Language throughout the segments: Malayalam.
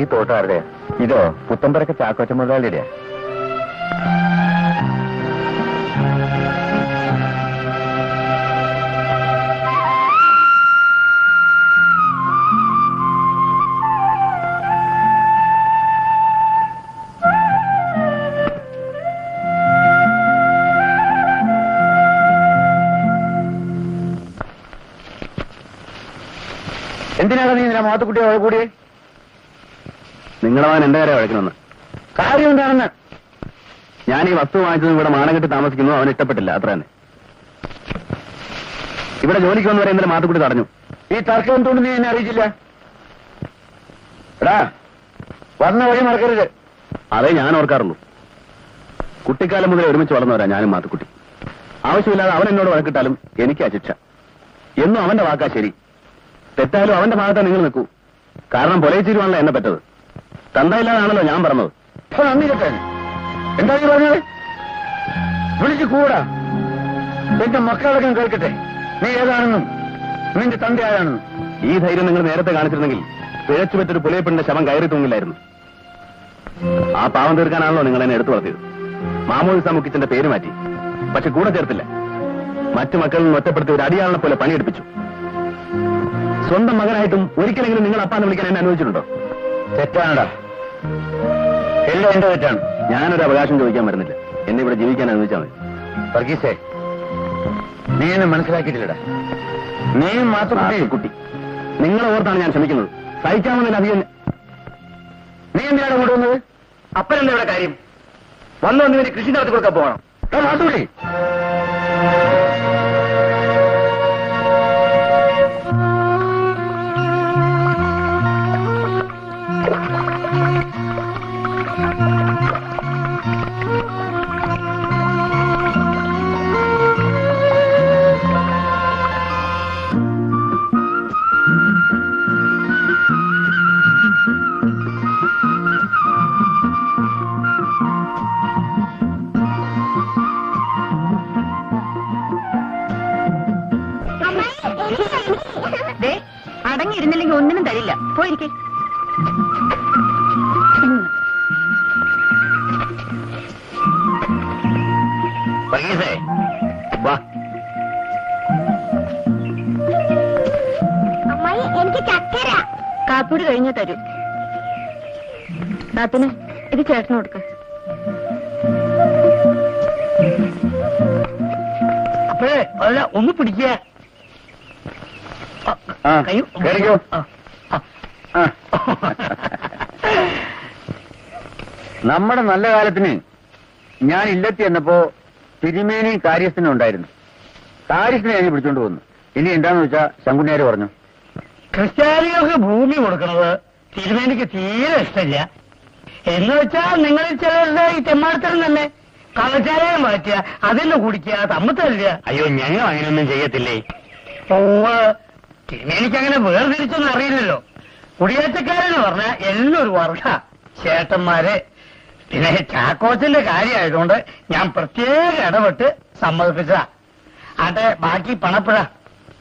ഈ തോട്ടം ആരുടെയാ? ഇതോ പുത്തമ്പരക്ക ചാക്കോച്ച മുതലാളിയുടെയാ. എന്തിനാണ് നീ ഇതിനെ മാത്തുക്കുട്ടിയെ കൂടിയേ? നിങ്ങളവൻ എന്റെ കാര്യം വഴക്കണമെന്ന്. കാര്യം എന്താണെന്ന്? ഞാൻ ഈ വസ്തു വാങ്ങിച്ചതും ഇവിടെ മാനകെട്ടി താമസിക്കുന്നു അവൻ ഇഷ്ടപ്പെട്ടില്ല, അത്ര തന്നെ. ഇവിടെ ജോലിക്ക് വന്നവരെ ഇന്നലെ മാത്തുക്കുട്ടി തടഞ്ഞു. ഈ തർക്കം എന്തുകൊണ്ട് നീ എന്നെ അറിയിച്ചില്ല? എടാ, വന്ന വഴി മറക്കരുത്. അതേ ഞാൻ ഓർക്കാറുള്ളൂ. കുട്ടിക്കാലം മുതലേ ഒരുമിച്ച് വളർന്നവരാ ഞാനും മാത്തുക്കുട്ടി. ആവശ്യമില്ലാതെ അവൻ എന്നോട് വഴക്കിട്ടാലും എനിക്കാ ശിക്ഷ. എന്നും അവന്റെ വാക്കാ ശരി. തെറ്റായാലും അവന്റെ ഭാഗത്താ നിങ്ങൾ നിൽക്കൂ. കാരണം പൊലയിച്ചിരുവാണല്ലോ എന്നെ പറ്റത്. തന്തയില്ലാതാണല്ലോ ഞാൻ പറഞ്ഞത്. എന്താ നീ പറഞ്ഞത്? വിളിച്ചു കൂടാ. എന്റെ മക്കളടക്കം കേൾക്കട്ടെ നീ ഏതാണെന്നും നിന്റെ തന്ത ആരാണെന്നും. ഈ ധൈര്യം നിങ്ങൾ നേരത്തെ കാണിച്ചിരുന്നെങ്കിൽ പിഴച്ചു പറ്റൊരു പുലയപ്പെണ്ണിന്റെ ശവം കയറി തൂങ്ങില്ലായിരുന്നു. ആ പാവം തീർക്കാനാണല്ലോ നിങ്ങൾ എന്നെ എടുത്തു വളർത്തിയത്. മാമോദിസ മുക്കിച്ചന്റെ പേര് മാറ്റി, പക്ഷെ കൂടെ ചേർത്തില്ല. മറ്റു മക്കളിൽ നിന്ന് ഒറ്റപ്പെടുത്തി ഒരു അടിയാളിനെ പോലെ പണിയെടുപ്പിച്ചു. സ്വന്തം മകനായിട്ടും ഒരിക്കലെങ്കിലും നിങ്ങൾ അപ്പാന്ന് വിളിക്കാൻ എന്നെ അനുവദിച്ചിട്ടുണ്ടോ? തെറ്റാണടാ, എല്ലാം എന്റെ തെറ്റാണ്. ഞാനൊരു അവകാശം ചോദിക്കാൻ വരുന്നില്ല. എന്നെ ഇവിടെ ജീവിക്കാൻ അനുവദിച്ചാൽ മതി. വർഗീസേ, നീ എന്നെ മനസ്സിലാക്കിയിട്ടില്ലടാ. നീയും മാത്രം കുട്ടി. നിങ്ങളെ ഓർത്താണ് ഞാൻ ക്ഷമിക്കുന്നത്. സഹിക്കാമെന്നില്ല അധികം. നീ എന്തിനാണ് കൊണ്ടുവന്നത്? അപ്പനെന്താ ഇവിടെ കാര്യം? വന്നു വന്നിവര് കൃഷി നടത്തി കൊടുക്കാൻ പോകണം. മാത്തൂടി, അടങ്ങിയിരുന്നില്ലെങ്കിൽ ഒന്നിനും തരില്ല. പോയിരിക്കേ. എനിക്ക് ചക്കര. കാപ്പൂടി കഴിഞ്ഞേ തരൂ. നാത്തിന് ഇത് ചേട്ടന് കൊടുക്ക. അപ്പോഴേ അല്ല, ഒന്ന് പിടിക്കുക. നമ്മുടെ നല്ല കാലത്തിന് ഞാൻ ഇല്ലത്തി എന്നപ്പോ തിരുമേനി കാര്യസ്ഥനും ഉണ്ടായിരുന്നു. കാര്യസ്ഥനെ ഞാൻ പിടിച്ചോണ്ട് പോന്നു. ഇനി എന്താന്ന് വെച്ചാ ശങ്കുണ്ണിയാര് പറഞ്ഞു, ക്രിസ്ത്യാനികൾക്ക് ഭൂമി കൊടുക്കുന്നത് തിരുമേനിക്ക് തീരെ ഇഷ്ടമില്ല. എന്ന് വെച്ചാൽ നിങ്ങളിൽ ചിലരുടെ ഈ തെമ്മാടത്തരം തന്നെ. കള്ളച്ചാലയം മാറ്റുക, അതിന് കുടിക്കുക, തമ്മത്തല്ല. അയ്യോ ഞങ്ങൾ അങ്ങനെയൊന്നും ചെയ്യത്തില്ലേ. തിരുമേനിക്ക് അങ്ങനെ വേർതിരിച്ചൊന്നും അറിയില്ലല്ലോ. കുടിയേറ്റക്കാരെന്ന് പറഞ്ഞാൽ എല്ലാം ഒരു വർഗ ചേട്ടന്മാരെ. പിന്നെ ചാക്കോച്ചന്റെ കാര്യമായതുകൊണ്ട് ഞാൻ പ്രത്യേക ഇടപെട്ട് സമ്മതിപ്പിച്ചതാ. ആട്ടെ, ബാക്കി പണപ്പുഴ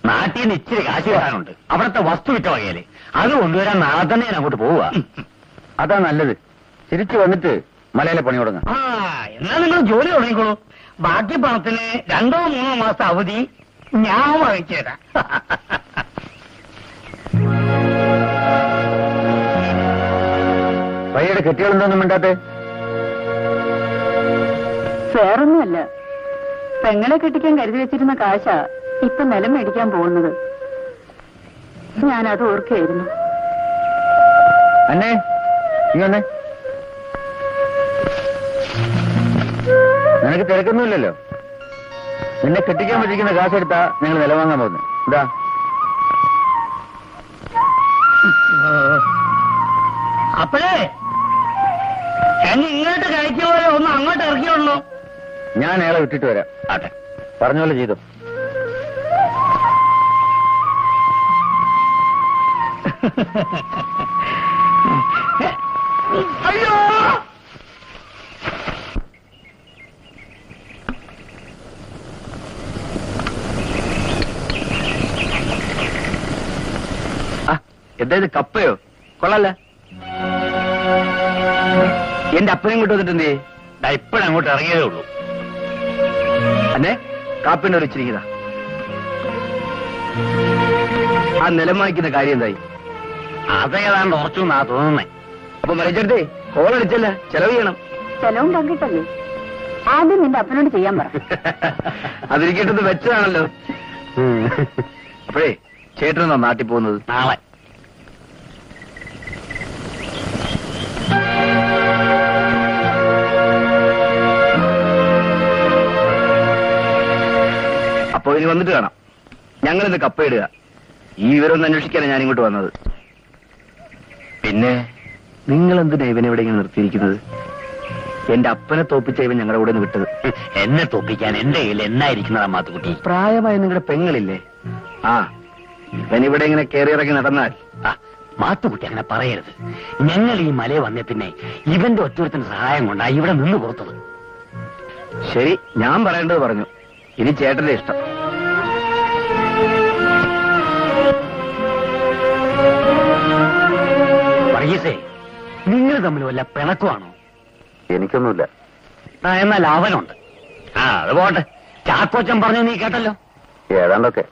നാട്ടിൽ നിന്ന് ഇച്ചിരി കാശ് വരാനുണ്ട്. അവിടുത്തെ വസ്തു വിറ്റ വകയില് അത് കൊണ്ടുവരാൻ നാളെ തന്നെ ഞാൻ അങ്ങോട്ട് പോവുക. അതാ നല്ലത്. തിരിച്ചു വന്നിട്ട് മലയിലെ പണി തുടങ്ങാം. എന്നാ നിങ്ങൾ ജോലി തുടങ്ങിക്കോളൂ. ബാക്കി പണത്തിന് 2-3 മാസത്തെ അവധി ഞാൻ വാങ്ങിച്ചു തരാം. പയ്യയുടെ കെട്ടികളെന്തോന്നും മിണ്ടാത്തെ? വേറൊന്നുമല്ല, പെങ്ങളെ കെട്ടിക്കാൻ കരുതി വെച്ചിരുന്ന കാശാ ഇപ്പൊ നിലം മേടിക്കാൻ പോകുന്നത്. ഞാനത് ഓർക്കുകയായിരുന്നു. അന്നേ ഇങ്ങനെ നിനക്ക് തിരക്കൊന്നുമില്ലല്ലോ. നിന്നെ കെട്ടിക്കാൻ പറ്റിക്കുന്ന കാശെടുത്താ നിങ്ങൾ നില വാങ്ങാൻ പോകുന്നു. ഇതാ അപ്പോഴേ ഇങ്ങോട്ട് കഴിച്ച പോലെ ഒന്ന് അങ്ങോട്ട് ഇറക്കിയുള്ളൂ. ഞാൻ അയാളെ വിട്ടിട്ട് വരാം. ആട്ടെ, പറഞ്ഞ പോലെ ചെയ്തു. അയ്യോ, എന്താ ഇത്, കപ്പയോ? കൊള്ളാല്ല. എന്റെ അപ്പനും കൊണ്ട് വന്നിട്ടെന്തേ? ഇപ്പോഴങ്ങോട്ട് ഇറങ്ങിയതേ ഉള്ളൂ. അന്നെ കാപ്പിന്റെ ഒരു ഇച്ചിരിക്കതാ. ആ നിലം വാങ്ങിക്കുന്ന കാര്യം എന്തായി? അതേതാണ്ട് ഉറച്ചു എന്നാ തോന്നുന്നേ. അപ്പൊ മറിച്ചെടുത്തേ കോളടിച്ചല്ല, ചെലവ് ചെയ്യണം. ചെലവും പങ്കിട്ടല്ലേ? ആദ്യം നിന്റെ അപ്പനോട് ചെയ്യാൻ പറ. അതിരിക്കേണ്ടത് വെച്ചതാണല്ലോ. അപ്പോഴേ ചേട്ടനെന്നാ നാട്ടിൽ പോകുന്നത്? നാളെ. അപ്പൊ ഇനി വന്നിട്ട് കാണാം. ഞങ്ങളിത് കപ്പയിടുക. ഈ വിവരം ഒന്ന് അന്വേഷിക്കാനാണ് ഞാൻ ഇങ്ങോട്ട് വന്നത്. പിന്നെ നിങ്ങൾ എന്തിനാ ഇവനെ ഇവിടെ ഇങ്ങനെ നിർത്തിയിരിക്കുന്നത്? എന്റെ അപ്പനെ തോപ്പിച്ച ഇവൻ ഞങ്ങളുടെ കൂടെ നിന്ന് വിട്ടത്. എന്നെ തോപ്പിക്കാൻ എന്റെ കയ്യിൽ എന്നായിരിക്കുന്നതാ മാത്തുക്കുട്ടി? പ്രായമായ നിങ്ങളുടെ പെങ്ങളില്ലേ? ആ, ഇവൻ ഇവിടെ ഇങ്ങനെ കയറിയിറങ്ങി നടന്നാൽ. മാത്തുക്കുട്ടി അങ്ങനെ പറയരുത്. ഞങ്ങൾ ഈ മലയെ വന്നേ പിന്നെ ഇവന്റെ ഒറ്റൊരുത്തിന്റെ സഹായം കൊണ്ടാ ഇവിടെ നിന്ന് പുറത്തത്. ശരി, ഞാൻ പറയേണ്ടത് പറഞ്ഞു. ഇനി ചേട്ടന്റെ ഇഷ്ടം. വർഗീസേ, നിങ്ങൾ തമ്മിൽ വല്ല പിണക്കമാണോ? എനിക്കൊന്നുമില്ല. എന്നാൽ അവനുണ്ട്. അത് പോട്ടെ. ചാക്കോച്ചൻ പറഞ്ഞു നീ കേട്ടല്ലോ. ഏതാണ്ടൊക്കെ.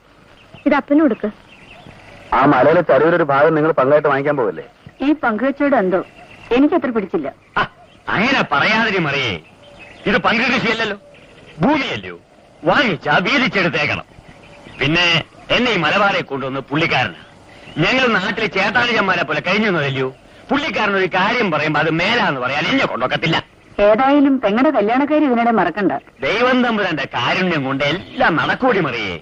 ഇത് അപ്പനും കൊടുക്ക്. ആ മലയിലെ ചരിവിലൊരു ഭാഗം നിങ്ങൾ പങ്കായിട്ട് വാങ്ങിക്കാൻ പോവല്ലേ? ഈ പങ്കുവെച്ചോട് എന്തോ എനിക്കത്ര പിടിച്ചില്ല. അങ്ങനെ പറയാതിരി മറിയേ. ഇത് പങ്കുകൃഷിയല്ലല്ലോ, ഭൂമിയല്ലോ. വാങ്ങിച്ചാ വീതിച്ചെടുത്തേക്കണം. പിന്നെ എന്നെ ഈ മലബാറെ കൊണ്ടുവന്ന് പുള്ളിക്കാരന്. ഞങ്ങൾ നാട്ടിലെ ചേട്ടാളിയന്മാരെ പോലെ കഴിഞ്ഞൊന്നുമല്ലയോ. പുള്ളിക്കാരനൊരു കാര്യം പറയുമ്പോ അത് മേലാന്ന് പറയാൻ എന്നെ കൊണ്ടൊക്കത്തില്ല. ഏതായാലും പെങ്ങളുടെ കല്യാണക്കാരി ഇതിനിടെ മറക്കണ്ട. ദൈവം തമ്പുരാന്റെ കാരുണ്യം കൊണ്ട് എല്ലാം നടക്കൂടി മറിയേ.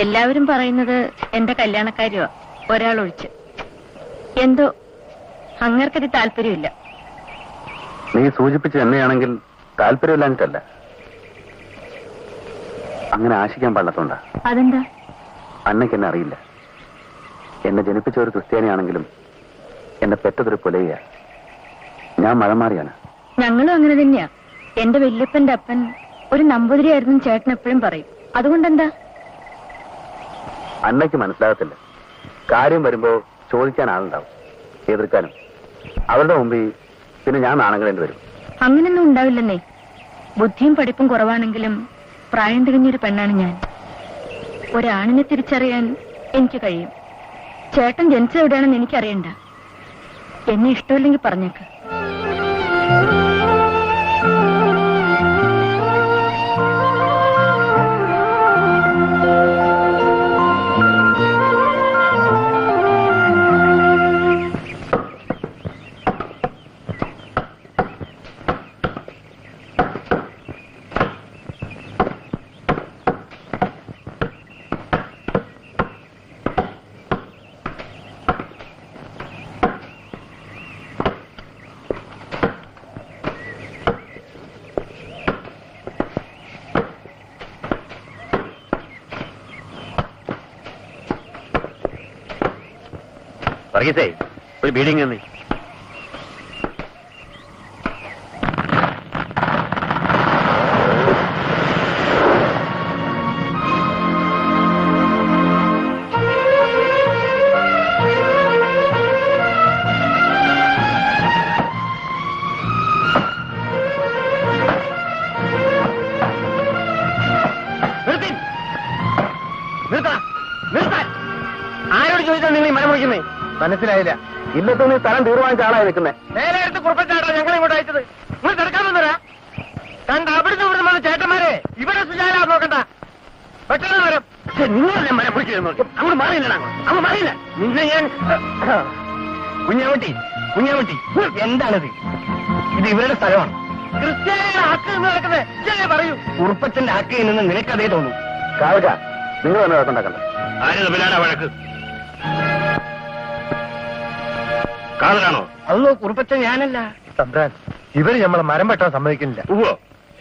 എല്ലാവരും പറയുന്നത് എന്റെ കല്യാണക്കാരിയോ ഒരാളൊഴിച്ച്. എന്തോ അങ്ങർക്കത് താല്പര്യമില്ല. നീ സൂചിപ്പിച്ച് എന്നെയാണെങ്കിൽ താല്പര്യമില്ലാഞ്ഞിട്ടല്ല, അങ്ങനെ ആശിക്കാൻ പാടില്ലാത്തോണ്ടാ. അതെന്താ? അന്നയ്ക്ക് എന്നെ അറിയില്ല. എന്നെ ജനിപ്പിച്ച ഒരു ക്രിസ്ത്യാനിയാണെങ്കിലും എന്നെ പെറ്റതൊരു പുലയ. ഞാൻ മഴമാറിയാണ്. ഞങ്ങളും അങ്ങനെ തന്നെയാ. എന്റെ വല്യപ്പന്റെ അപ്പൻ ഒരു നമ്പൂതിരിയായിരുന്നു ചേട്ടൻ എപ്പോഴും പറയും. അതുകൊണ്ടെന്താ? അന്നയ്ക്ക് മനസ്സിലാകത്തില്ല. കാര്യം വരുമ്പോ ചോദിക്കാൻ ആളുണ്ടാവും, എതിർക്കാനും. അവരുടെ മുമ്പിൽ പിന്നെ ഞാൻ നാണങ്ങളേണ്ടി വരും. അങ്ങനൊന്നും ഉണ്ടാവില്ലെന്നേ. ബുദ്ധിയും പഠിപ്പും കുറവാണെങ്കിലും പ്രായം തികഞ്ഞൊരു പെണ്ണാണ് ഞാൻ. ഒരാണിനെ തിരിച്ചറിയാൻ എനിക്ക് കഴിയും. ചേട്ടൻ ജനിച്ചത് എവിടെയാണെന്ന് എനിക്കറിയണ്ട. എന്നെ ഇഷ്ടമില്ലെങ്കിൽ പറഞ്ഞേക്ക്. വർഗീസേ, ഒരു ബീഡിങ് തന്നെ. ആരോട് ചോദിച്ചാൽ നിങ്ങൾ ഈ മരം മുറിക്കുന്നേ? മനസ്സിലായില്ല. ഇല്ലത്തോ നീ സ്ഥലം തീർമാനിച്ച ആളായി നിൽക്കുന്നേ. നേരെ എടുത്ത് കുറിപ്പിച്ചാട്ടോ ഞങ്ങൾ ഇങ്ങോട്ട് അയച്ചത്. നിങ്ങൾ തിരക്കാൻ വന്നരാ കണ്ട അവിടുന്ന് ഇവിടുന്ന് വന്ന ചേട്ടന്മാരെ ഇവിടെ സുജാല നോക്കണ്ട. പെട്ടെന്ന് വരും. നിങ്ങളല്ലേ മരം പിടിച്ചിരുന്നു? അങ്ങോട്ട് മാറിയില്ല, അങ്ങ് മാറിയില്ല. നിന്നെ ഞാൻ കുഞ്ഞാമട്ടി എന്താണിത്? ഇത് ഇവരുടെ സ്ഥലമാണ്. ക്രിസ്ത്യാനിയുടെ ഹക്ക് എന്ന് നടക്കുന്നത് പറയൂ. കുറുപ്പച്ചന്റെ ഹക്ക് നിന്ന് നിനക്കതേ തോന്നും. കാവക, നിങ്ങൾ തന്നെ വഴക്കുണ്ടാക്കണ്ട. ആര് തമ്മിലാടാ വഴക്ക്? കാതലാണോ? അതൊന്നും കുറുപ്പച്ചൻ ഞാനല്ല. തമ്പ്രാൻ, ഇവര് നമ്മളെ മരം വെട്ടാൻ സമ്മതിക്കുന്നില്ല. ഉവ്വോ,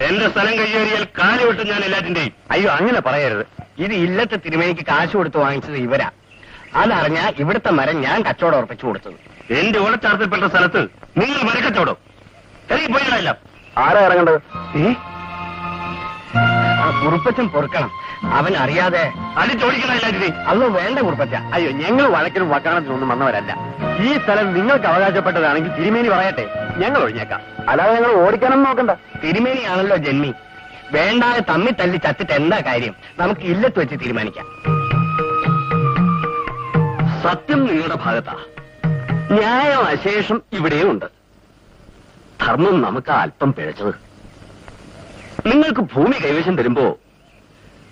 എന്റെ സ്ഥലം കയ്യേറിയാൽ കാല് വെട്ടും ഞാൻ എല്ലാറ്റിന്റെയും. അയ്യോ, അങ്ങനെ പറയരുത്. ഇത് ഇല്ലത്തെ തിരുമേനിക്ക് കാശ് കൊടുത്ത് വാങ്ങിച്ചത് ഇവരാ. അതറിഞ്ഞ ഇവിടുത്തെ മരം ഞാൻ കച്ചവടം ഉറപ്പിച്ചു കൊടുത്തത്. എന്റെ ഓളച്ചാർത്തിൽപ്പെട്ട സ്ഥലത്ത് നിങ്ങൾ മരക്കച്ചവടം ഇറങ്ങി പോയില്ല. ആരാ ഇറങ്ങേണ്ടത്? കുറുപ്പച്ചൻ പൊറുക്കണം. അവൻ അറിയാതെ അടിച്ചോടിക്കണ അല്ലോ വേണ്ട കുറുപ്പച്ച. അയ്യോ, ഞങ്ങൾ വഴക്കിനും വക്കാണത്തിനൊന്നും വന്നവരല്ല. ഈ സ്ഥലം നിങ്ങൾക്ക് അവകാശപ്പെട്ടതാണെങ്കിൽ തിരുമേനി പറയട്ടെ, ഞങ്ങൾ ഒഴിഞ്ഞേക്കാം. അല്ലാതെ ഞങ്ങൾ ഓടിക്കണം നോക്കണ്ട. തിരുമേനിയാണല്ലോ ജന്മി. വേണ്ടാതെ തമ്മി തല്ലി ചത്തിട്ട് എന്താ കാര്യം? നമുക്ക് ഇല്ലത്ത് വെച്ച് തീരുമാനിക്കാം. സത്യം നിങ്ങളുടെ ഭാഗത്താ. ന്യായം അശേഷം ഇവിടെയും ഉണ്ട്. ധർമ്മം നമുക്ക് അല്പം പിഴച്ചത്. നിങ്ങൾക്ക് ഭൂമി കൈവശം തരുമ്പോ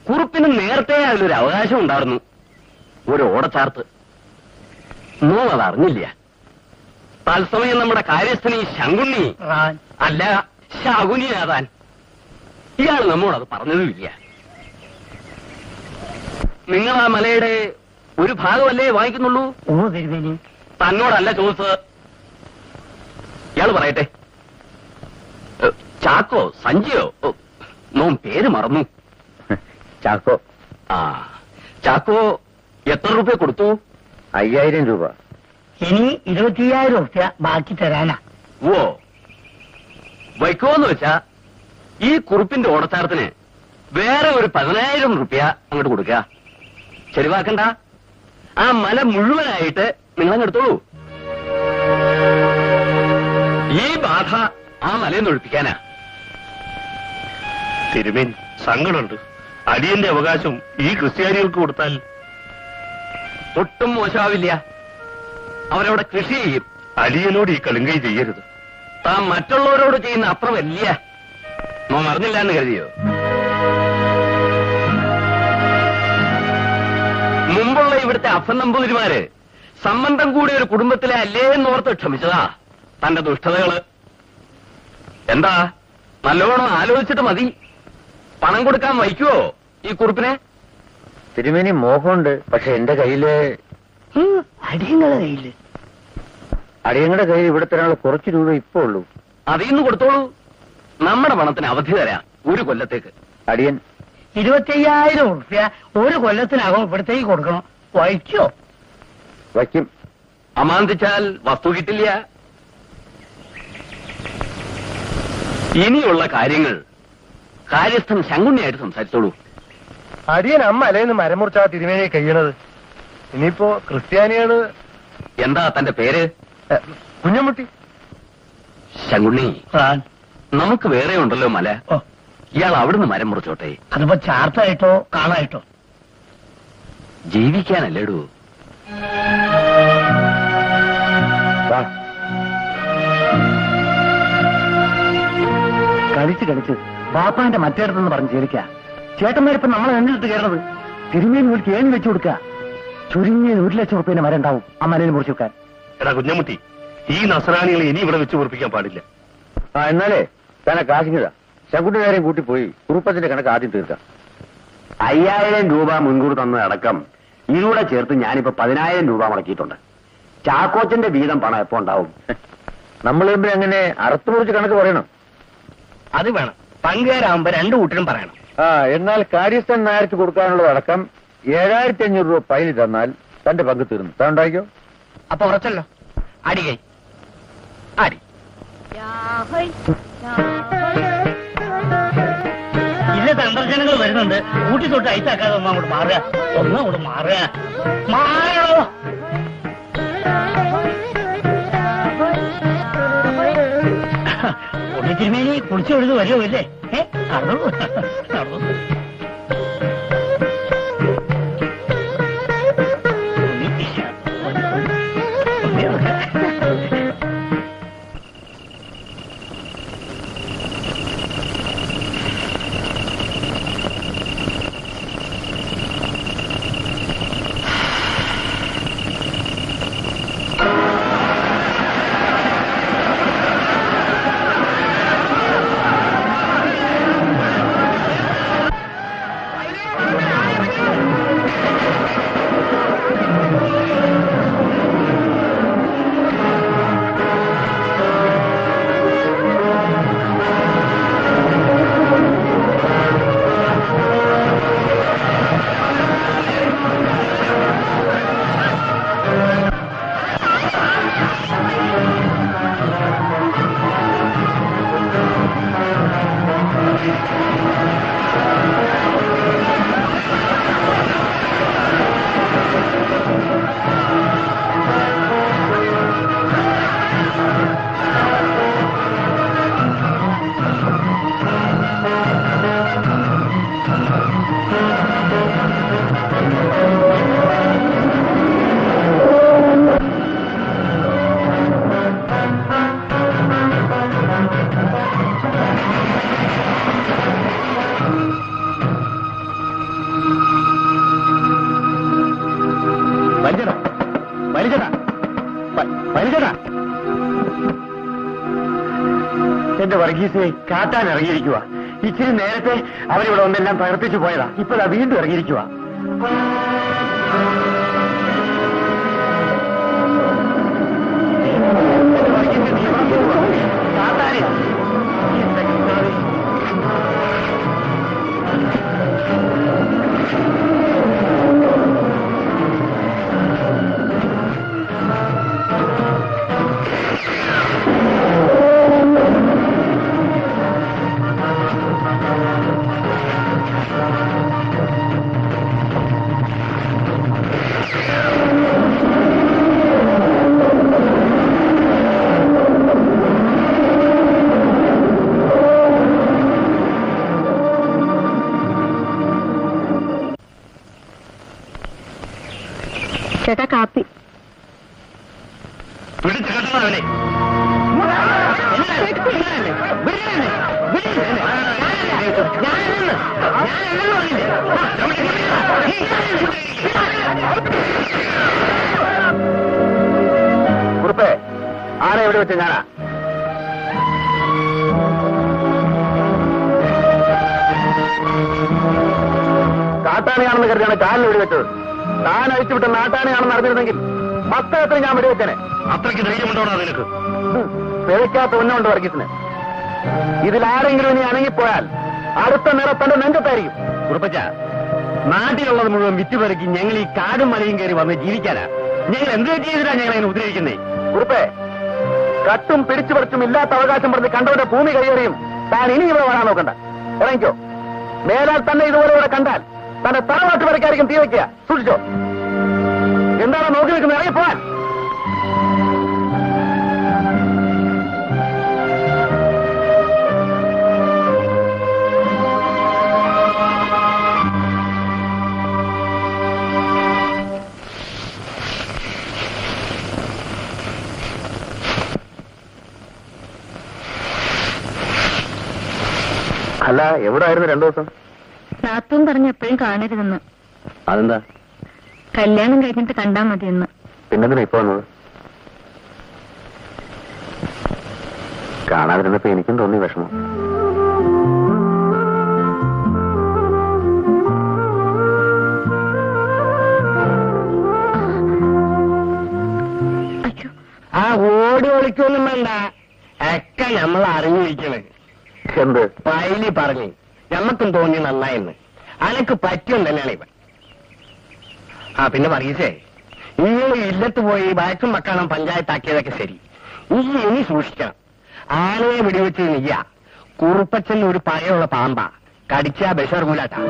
കുറുപ്പിന് നേരത്തെ അതിലൊരു അവകാശം ഉണ്ടായിരുന്നു, ഒരു ഓടച്ചാർത്ത്. മോൻ അത് അറിഞ്ഞില്ല. തത്സമയം നമ്മുടെ കാര്യസ്ഥന് ഈ ശങ്കുണ്ണി അല്ല ശകുനിയാതാൻ ഇയാൾ നമ്മോടത് പറഞ്ഞതുമില്ല. നിങ്ങൾ ആ മലയുടെ ഒരു ഭാഗമല്ലേ വാങ്ങിക്കുന്നുള്ളൂ? ഓ തിരുമേനി, തന്നോടല്ല ചോദിച്ചത്. ഇയാൾ പറയട്ടെ. ചാക്കോ സഞ്ജിയോ മോൻ പേര് മറന്നു. ചാക്കോ. ആ, ചാക്കോ എത്ര രൂപ കൊടുത്തു? 5000 രൂപ. ഇനി 25,000 റുപ്യ ബാക്കി തരാനാ. ഓ, വയ്ക്കോന്ന് വെച്ചാ ഈ കുറിപ്പിന്റെ ഓടച്ചാരത്തിന് വേറെ ഒരു 10,000 രൂപ അങ്ങോട്ട് കൊടുക്കുക. ശരിവാക്കണ്ട. ആ മല മുഴുവനായിട്ട് നിങ്ങളങ്ങെടുത്തോളൂ. ഈ ബാധ ആ മലയിൽ ഒഴിപ്പിക്കാനാ. തിരുമേനി, സങ്കടമുണ്ട്. അടിയന്റെ അവകാശം ഈ ക്രിസ്ത്യാനികൾക്ക് കൊടുത്താൽ ഒട്ടും മോശമാവില്ല. അവരവിടെ കൃഷി ചെയ്യും. അടിയനോട് ഈ കളിങ്കൈ ചെയ്യരുത്. താൻ മറ്റുള്ളവരോട് ചെയ്യുന്ന അത്ര വലിയ മോൻ അറിഞ്ഞില്ല എന്ന് കരുതിയോ? മുമ്പുള്ള ഇവിടുത്തെ അപ്പൻ നമ്പൂതിരിമാര് സംബന്ധം കൂടിയ ഒരു കുടുംബത്തിലെ അല്ലേ എന്നോർത്ത് ക്ഷമിച്ചതാ തന്റെ ദുഷ്ടതകള്. എന്താ, നല്ലോണം ആലോചിച്ചിട്ട് മതി. പണം കൊടുക്കാൻ വയ്ക്കുവോ ഈ കുറിപ്പിനെ? തിരുമേനി മോഹമുണ്ട്, പക്ഷെ എന്റെ കയ്യില് അടിയങ്ങളുടെ കയ്യില് അടിയങ്ങളുടെ കയ്യിൽ ഇവിടെ തരാനുള്ള കുറച്ച് രൂപ ഇപ്പോ ഉള്ളൂ. അതിന്ന് കൊടുത്തോളൂ. നമ്മുടെ പണത്തിന് അവധി തരാം ഒരു കൊല്ലത്തേക്ക്. അടിയൻ 25,000 റുപ്യ ഒരു കൊല്ലത്തിനകം ഇവിടത്തേക്ക് കൊടുക്കണം. വഹിക്കോ? വയ്ക്കും. അമാന്തിച്ചാൽ വസ്തു കിട്ടില്ല. ഇനിയുള്ള കാര്യങ്ങൾ കാര്യസ്ഥൻ ശങ്കുണ്ണിയായിട്ട് സംസാരിച്ചോളൂ. അടിയൻ അമ്മ അലേന്ന് മരം മുറിച്ചാ തിരുമേനിയെ കഴിയണത്. ഇനിയിപ്പോ ക്രിസ്ത്യാനിയാണ്. എന്താ തന്റെ പേര്? കുഞ്ഞമുട്ടി. ശങ്കുണ്ണി, നമുക്ക് വേറെ ഉണ്ടല്ലോ മല. ഇയാൾ അവിടുന്ന് മരം മുറിച്ചോട്ടെ. അതിപ്പോ ചാർത്തായിട്ടോ കാണായിട്ടോ? ജീവിക്കാനല്ലേടൂ. കളിച്ച് ബാപ്പാന്റെ മറ്റേടത്തെന്ന് പറഞ്ഞ് ചേരിക്ക. ചേട്ടന്മാരിപ്പോ നമ്മളെ നെഞ്ചിട്ട് കയറുന്നത്. തിരുമേനി വിളിച്ച് ഏന്ന് വെച്ചു കൊടുക്കുക. ചുരുങ്ങിയ 1,00,000 റുപ്യേന്റെ മരം ഉണ്ടാവും ആ മലയിൽ മുറിച്ചു വെക്കാൻ. എടാ കുഞ്ഞമുട്ടി, ഈ നസ്രാണികളെ ഇനി ഇവിടെ വെച്ച് പൊറിപ്പിക്കാൻ പാടില്ല. എന്നാലേ തന്നെ കാശിങ്ങതാ. ശങ്കുട്ടികാരെയും കൂട്ടിപ്പോയി കുറുപ്പത്തിന്റെ കണക്ക് ആദ്യം തീർക്കാം. 5,000 രൂപ മുൻകൂർ തന്നതടക്കം ഇതിലൂടെ ചേർത്ത് ഞാനിപ്പോ 10,000 രൂപ മുടക്കിയിട്ടുണ്ട്. ചാക്കോച്ചന്റെ വീതം പണം എപ്പോ ഉണ്ടാവും? നമ്മൾ തമ്മിൽ അങ്ങനെ അറുത്തു മുറിച്ച് കണക്ക് പറയണം. അത് വേണം. പങ്കുകാരാകുമ്പോ 2 കൂട്ടരും പറയണം. എന്നാൽ കാര്യസ്ഥൻ നായർക്ക് കൊടുക്കാനുള്ളത് അടക്കം 7,500 രൂപ പൈലി തന്നാൽ തന്റെ പങ്ക് തീർന്നു. താൻ ഉണ്ടായിക്കോ. അപ്പൊ ഉറച്ചല്ലോ. അടികൈ അടി. ഇല്ല, സന്ദർശനങ്ങൾ വരുന്നുണ്ട്. കൂട്ടി തൊട്ട് ഐസാക്കാതെ അങ്ങോട്ട് മാറുക. അങ്ങോട്ട് മാറുക. മാറോ? തിരുമേനി കുളിച്ചൊഴുത് വരുമോ ഇല്ലേ? നടന്നു നടന്നു. വർഗീസെ കാട്ടാൻ ഇറങ്ങിയിരിക്കുക. ഇച്ചിരി നേരത്തെ അവരിവിടെ ഒന്നെല്ലാം തകർപ്പിച്ചു പോയതാ. ഇപ്പോഴാ വീണ്ടും ഇറങ്ങിയിരിക്കുക. ചേട്ടാ കാപ്പി. പിടിച്ചു കെട്ടണം അവനെ. കുറുപ്പേ, ആരെ എവിടെ വെച്ച ഞാനാ? കാട്ടാനയാണെന്ന് കരുതിയാണ് കാലിൽ വെടിവെച്ചത്. താൻ അഴിച്ചുവിട്ട നാട്ടാനയാണെന്ന് അറിഞ്ഞിരുന്നെങ്കിൽ മസ്തകത്തിന് ഞാൻ വെടിവെച്ചനെ. അത്രയ്ക്ക് ധൈര്യമുണ്ടോണോ നിനക്ക്? പിഴയ്ക്കാത്ത ഉന്നമുണ്ട് വർഗീസിന്. ഇതിലാരെങ്കിലും ഇനി അണങ്ങിപ്പോയാൽ അടുത്ത നിറത്തന്റെ നെഞ്ചത്തായിരിക്കും. കുറുപ്പച്ച, നാട്ടിലുള്ളത് മുഴുവൻ വിറ്റുപെറുക്കി ഞങ്ങൾ ഈ കാടും മലയും കയറി വന്ന് ജീവിക്കാനാ. ഞങ്ങൾ എന്ത് ചെയ്തിട്ടാ ഞങ്ങൾ അതിനെ ഉപദ്രവിക്കുന്നേ? കുറുപ്പേ, കട്ടും പിടിച്ചുപറിച്ചും ഇല്ലാത്ത അവകാശം പറഞ്ഞ് കണ്ടവന്റെ ഭൂമി കൈയേറിയും താൻ ഇനി ഇവിടെ വരാൻ നോക്കണ്ട. ഇറങ്ങിക്കോ. മേലാൽ തന്നെ ഇതുപോലെ ഇവിടെ കണ്ടാൽ തന്റെ തറവാട്ട് വരയ്ക്കായിരിക്കും തീ വയ്ക്കുക. സൂക്ഷിച്ചോ. എന്താണ് നോക്കി നിൽക്കുന്നത്? ഇറങ്ങിപ്പോവാൻ. അല്ല, എവിടെ ആയിരുന്നു 2 ദിവസം? നാത്തൂൻ പറഞ്ഞ എപ്പോഴും കാണരുതെന്ന്. അതെന്താ? കല്യാണം കഴിഞ്ഞിട്ട് കണ്ടാ മതിയെന്ന്. പിന്നെന്തിനാ ഇപ്പൊ വന്നത്? കാണാതിരുന്നപ്പോ എനിക്കും തോന്നി വിഷമം. അയ്യോ, ആ ഓടി ഒളിക്കൊന്നും വേണ്ട. ഒക്കെ നമ്മൾ അറിഞ്ഞിരിക്കണേ. എന്ത്? പൈലി പറഞ്ഞു ഞമ്മക്കും തോന്നി നന്നായെന്ന്. അനക്ക് പറ്റിയും തന്നെയാണ് ഇവൻ. ആ പിന്നെ വർഗീസേ, നിങ്ങൾ ഇല്ലത്ത് പോയി വയക്കും മക്കണം പഞ്ചായത്താക്കിയതൊക്കെ ശരി. ഇനി സൂക്ഷിക്കണം. ആനയെ വെടിവെച്ച് നീയ കുറുപ്പച്ചൻ ഒരു പഴയുള്ള പാമ്പാ. കടിച്ചാ ബഷർകൂലാട്ടാ.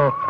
ഓ